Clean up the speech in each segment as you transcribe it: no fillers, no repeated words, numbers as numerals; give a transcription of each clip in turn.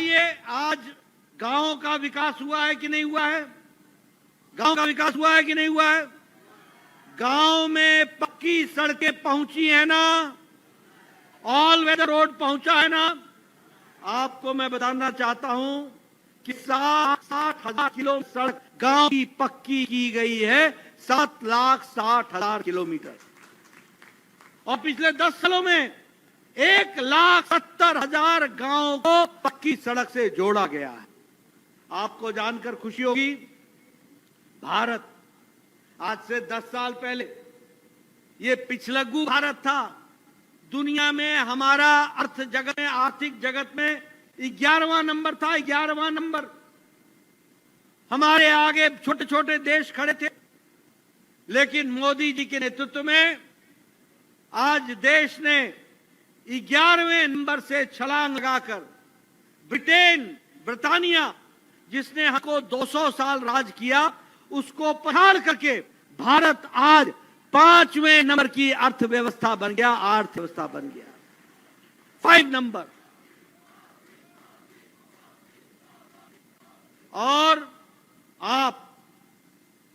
बताइए, आज गांव का विकास हुआ है कि नहीं हुआ है? गांव का विकास हुआ है कि नहीं हुआ है? गांव में पक्की सड़कें पहुंची है ना? ऑल वेदर रोड पहुंचा है ना? आपको मैं बताना चाहता हूं कि 60,000 किलो सड़क गांव की पक्की की गई है, 7,60,000 किलोमीटर। और पिछले 10 सालों में 1,70,000 गांवों को पक्की सड़क से जोड़ा गया है। आपको जानकर खुशी होगी, भारत आज से 10 साल पहले ये पिछलग्गू भारत था। दुनिया में हमारा अर्थ जगत में, आर्थिक जगत में 11वां नंबर था, 11वां नंबर। हमारे आगे छोटे छोटे देश खड़े थे, लेकिन मोदी जी के नेतृत्व में आज देश ने 11वें नंबर से छलांग लगाकर ब्रिटानिया जिसने हमको 200 साल राज किया, उसको पछाड़ करके भारत आज 5वें नंबर की अर्थव्यवस्था बन गया, अर्थव्यवस्था बन गया, 5 नंबर। और आप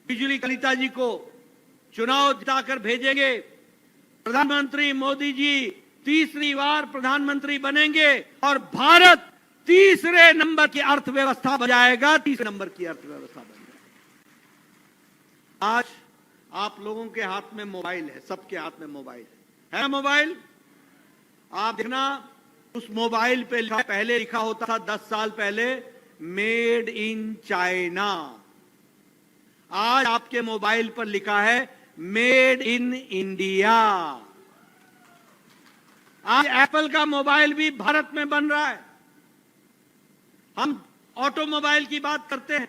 बिजली कलिता जी को चुनाव जिताकर भेजेंगे, प्रधानमंत्री मोदी जी तीसरी बार प्रधानमंत्री बनेंगे और भारत तीसरे नंबर की अर्थव्यवस्था बन जाएगा, तीसरे नंबर की अर्थव्यवस्था बन जाएगा। आज आप लोगों के हाथ में मोबाइल है, सबके हाथ में मोबाइल है ना? मोबाइल आप देखना, उस मोबाइल पे पहले लिखा होता था 10 साल पहले मेड इन चाइना। आज आपके मोबाइल पर लिखा है मेड इन इंडिया। आज एप्पल का मोबाइल भी भारत में बन रहा है। हम ऑटोमोबाइल की बात करते हैं,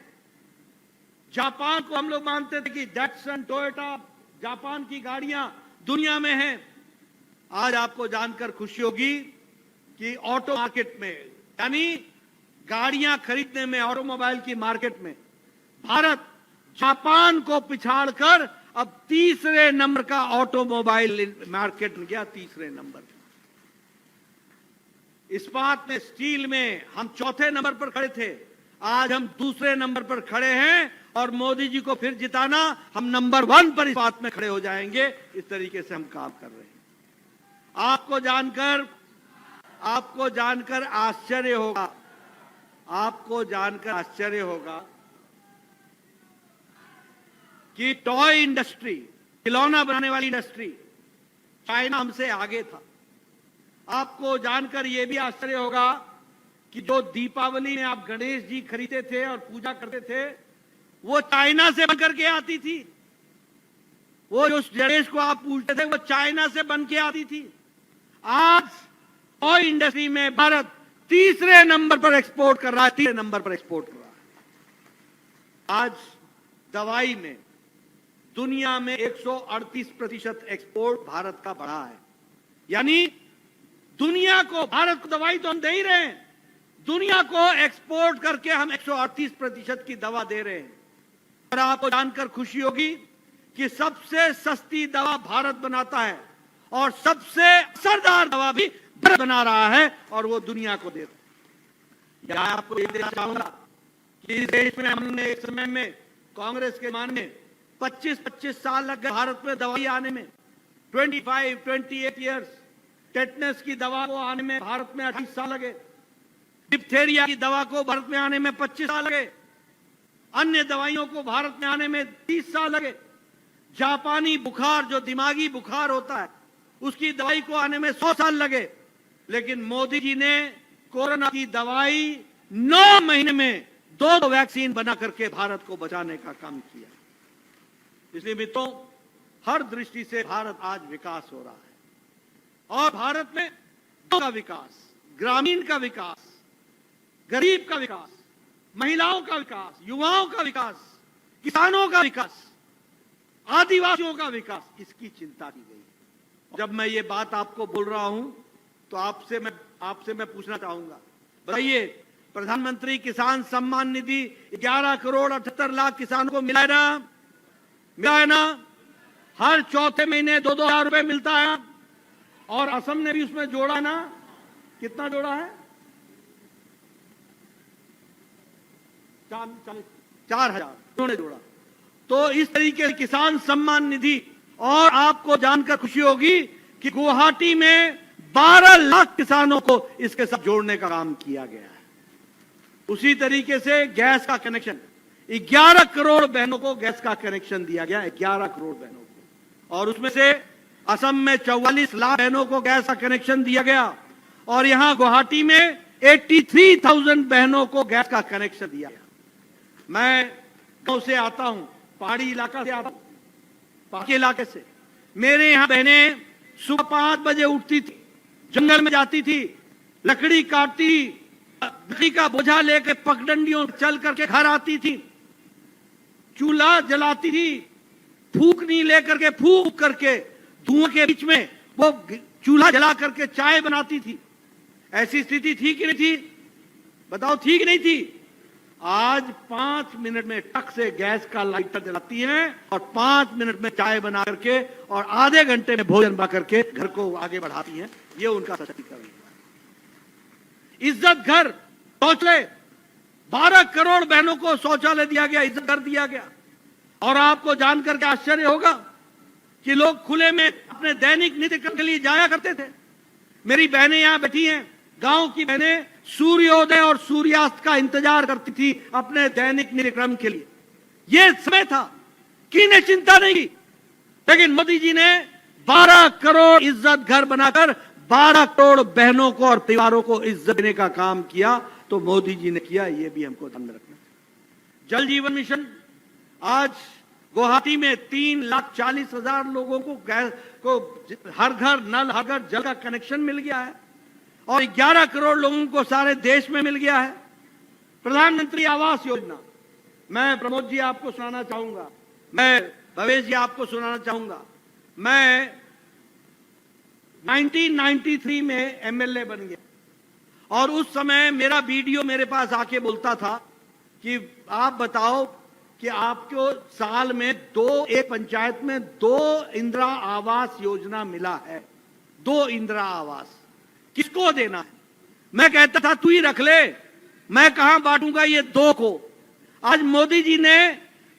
जापान को हम लोग मानते थे कि डैटसन, टोयोटा, जापान की गाड़ियां दुनिया में हैं। आज आपको जानकर खुशी होगी कि ऑटो मार्केट में, यानी गाड़ियां खरीदने में, ऑटोमोबाइल की मार्केट में भारत जापान को पिछाड़कर अब तीसरे नंबर का ऑटोमोबाइल मार्केट में गया, तीसरे नंबर। इस्पात में, स्टील में हम चौथे नंबर पर खड़े थे, आज हम दूसरे नंबर पर खड़े हैं और मोदी जी को फिर जिताना, हम नंबर 1 पर इस्पात में खड़े हो जाएंगे। इस तरीके से हम काम कर रहे हैं। आपको जानकर आश्चर्य होगा, आपको जानकर आश्चर्य होगा कि टॉय इंडस्ट्री, खिलौना बनाने वाली इंडस्ट्री, चाइना हमसे आगे था। आपको जानकर यह भी आश्चर्य होगा कि जो दीपावली में आप गणेश जी खरीदते थे और पूजा करते थे, वो चाइना से बनकर के आती थी। वो जो गणेश को आप पूजते थे, वो चाइना से बन के आती थी। आज टॉय इंडस्ट्री में भारत तीसरे नंबर पर एक्सपोर्ट कर रहा है, तीसरे नंबर पर एक्सपोर्ट कर रहा है। आज दवाई में दुनिया में 138% एक्सपोर्ट भारत का बढ़ा है। यानी दुनिया को, भारत को दवाई तो हम दे ही रहे हैं, दुनिया को एक्सपोर्ट करके हम 138% की दवा दे रहे हैं। और आपको जानकर खुशी होगी कि सबसे सस्ती दवा भारत बनाता है और सबसे असरदार दवा भी भारत बना रहा है और वो दुनिया को देता है। यह आपको ये देना चाहूंगा कि इस देश में हमने एक समय में कांग्रेस के मान में 25-25 साल लग गए भारत में दवाई आने में, 28 ईयर्स। टेटनस की दवा को आने में भारत में 28 साल लगे, डिप्थेरिया की दवा को भारत में आने में 25 साल लगे, अन्य दवाइयों को भारत में आने में 30 साल लगे। जापानी बुखार, जो दिमागी बुखार होता है, उसकी दवाई को आने में 100 साल लगे। लेकिन मोदी जी ने कोरोना की दवाई 9 महीने में 2 वैक्सीन बना करके भारत को बचाने का काम किया। इसलिए मित्रों, हर दृष्टि से भारत आज विकास हो रहा है। और भारत में का विकास, ग्रामीण का विकास, गरीब का विकास, महिलाओं का विकास, युवाओं का विकास, किसानों का विकास, आदिवासियों का विकास, इसकी चिंता की गई। जब मैं ये बात आपको बोल रहा हूं तो आपसे मैं पूछना चाहूंगा, बताइए, प्रधानमंत्री किसान सम्मान निधि 11 करोड़ 78 लाख किसानों को मिला है ना? मिला है ना? हर चौथे महीने 2-2 हजार रुपए मिलता है। और असम ने भी उसमें जोड़ा ना, कितना जोड़ा है? 4,000 उन्होंने जोड़ा। तो इस तरीके से किसान सम्मान निधि, और आपको जानकर खुशी होगी कि गुवाहाटी में 12 लाख किसानों को इसके साथ जोड़ने का काम किया गया है। उसी तरीके से गैस का कनेक्शन 11 करोड़ बहनों को गैस का कनेक्शन दिया गया, 11 करोड़ बहनों को, और उसमें से असम में 44 लाख बहनों को गैस का कनेक्शन दिया गया, और यहां गुवाहाटी में 83,000 बहनों को गैस का कनेक्शन दिया गया। मैं गांव से आता हूं, पहाड़ी इलाका से आता हूं, पहाड़ी इलाके से। मेरे यहां बहनें सुबह 5 बजे उठती थी, जंगल में जाती थी, लकड़ी काटती, लकड़ी का बोझा लेकर पगडंडियों चल करके घर आती थी, चूल्हा जलाती थी, फूकनी लेकर के फूक करके धुआं के बीच में वो चूल्हा जला करके चाय बनाती थी। ऐसी स्थिति थी कि नहीं थी? बताओ, थी कि नहीं थी? आज 5 मिनट में टक से गैस का लाइटर जलाती हैं और 5 मिनट में चाय बना करके और आधे घंटे में भोजन बना करके घर को आगे बढ़ाती हैं। ये उनका सशक्तिकरण है। इज्जत घर शौचालय, 12 करोड़ बहनों को शौचालय दिया गया, इज्जत घर दिया गया। और आपको जानकर के आश्चर्य होगा कि लोग खुले में अपने दैनिक नित्य कर्म के लिए जाया करते थे। मेरी बहनें यहां बैठी हैं, गांव की बहनें सूर्योदय और सूर्यास्त का इंतजार करती थी अपने दैनिक नित्य कर्म के लिए। यह समय था कि इन्हें चिंता नहीं की, लेकिन मोदी जी ने 12 करोड़ इज्जत घर बनाकर 12 करोड़ बहनों को और परिवारों को इज्जत देने का काम किया। तो मोदी जी ने किया, यह भी हमको ध्यान में रखना है। जल जीवन मिशन, आज गुवाहाटी में 3,40,000 लोगों को गैस को हर घर नल, हर घर जल का कनेक्शन मिल गया है, और 11 करोड़ लोगों को सारे देश में मिल गया है। प्रधानमंत्री आवास योजना, मैं प्रमोद जी आपको सुनाना चाहूंगा, मैं भवेश जी आपको सुनाना चाहूंगा। मैं 1993 में एमएलए बन गया, और उस समय मेरा वीडियो मेरे पास आके बोलता था कि आप बताओ कि आपको साल में एक पंचायत में 2 इंदिरा आवास योजना मिला है, 2 इंदिरा आवास, किसको देना है? मैं कहता था तू ही रख ले, मैं कहां बांटूंगा ये 2 को। आज मोदी जी ने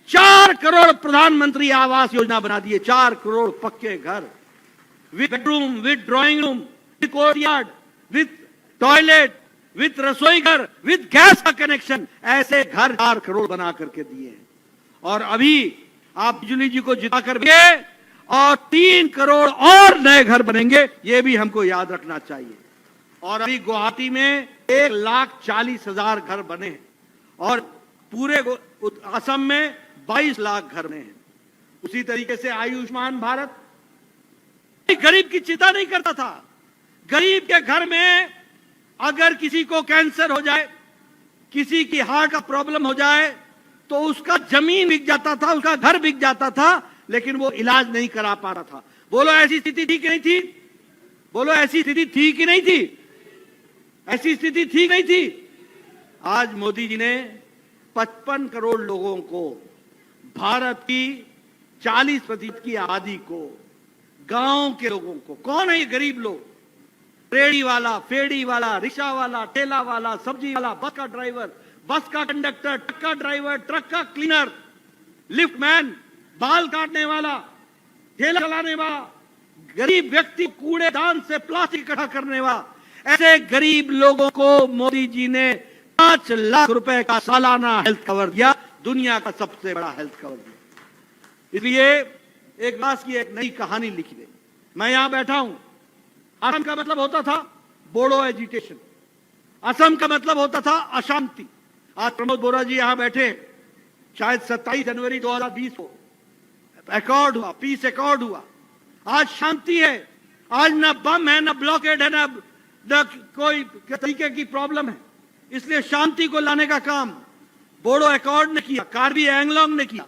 4 करोड़ प्रधानमंत्री आवास योजना बना दिए, 4 करोड़ पक्के घर, with bedroom, with drawing room, with courtyard, with toilet, with रसोई घर, विद गैस का कनेक्शन। ऐसे घर 4 करोड़ बना करके दिए हैं। और अभी आप बिजली जी को जिता कर और 3 करोड़ और नए घर बनेंगे, ये भी हमको याद रखना चाहिए। और अभी गुवाहाटी में 1,40,000 घर बने हैं, और पूरे असम में 22 लाख घर बने हैं। उसी तरीके से आयुष्मान भारत, गरीब की चिंता नहीं करता था। गरीब के घर में अगर किसी को कैंसर हो जाए, किसी की हार्ट का प्रॉब्लम हो जाए, तो उसका जमीन बिक जाता था, उसका घर बिक जाता था, लेकिन वो इलाज नहीं करा पा रहा था। बोलो ऐसी स्थिति थी कि नहीं थी? बोलो ऐसी स्थिति थी कि नहीं थी? ऐसी स्थिति थी नहीं थी? आज मोदी जी ने 55 करोड़ लोगों को, भारत की 40% की आबादी को, गांव के लोगों को, कौन है ये गरीब लोग? रेड़ी वाला, फेड़ी वाला, रिक्शा वाला, ठेला वाला, सब्जी वाला, बस का ड्राइवर, बस का कंडक्टर, ट्रक का ड्राइवर, ट्रक का क्लीनर, लिफ्ट मैन, बाल काटने वाला, ठेला चलाने वाला, गरीब व्यक्ति कूड़ेदान से प्लास्टिक इकट्ठा करने वाला, ऐसे गरीब लोगों को मोदी जी ने 5 लाख रुपए का सालाना हेल्थ कवर दिया, दुनिया का सबसे बड़ा हेल्थ कवर दिया। इसलिए एक बात की एक नई कहानी लिखी गई। मैं यहां बैठा हूं, असम का मतलब होता था बोडो एजिटेशन, असम का मतलब होता था अशांति। आज प्रमोद बोरा जी यहां बैठे, शायद 27 जनवरी 2020 को अकॉर्ड हुआ, पीस अकॉर्ड हुआ। आज शांति है, आज ना बम है, ना ब्लॉकेड है, ना कोई तरीके की प्रॉब्लम है। इसलिए शांति को लाने का काम बोडो अकॉर्ड ने किया, कार्बी एंगलोंग ने किया।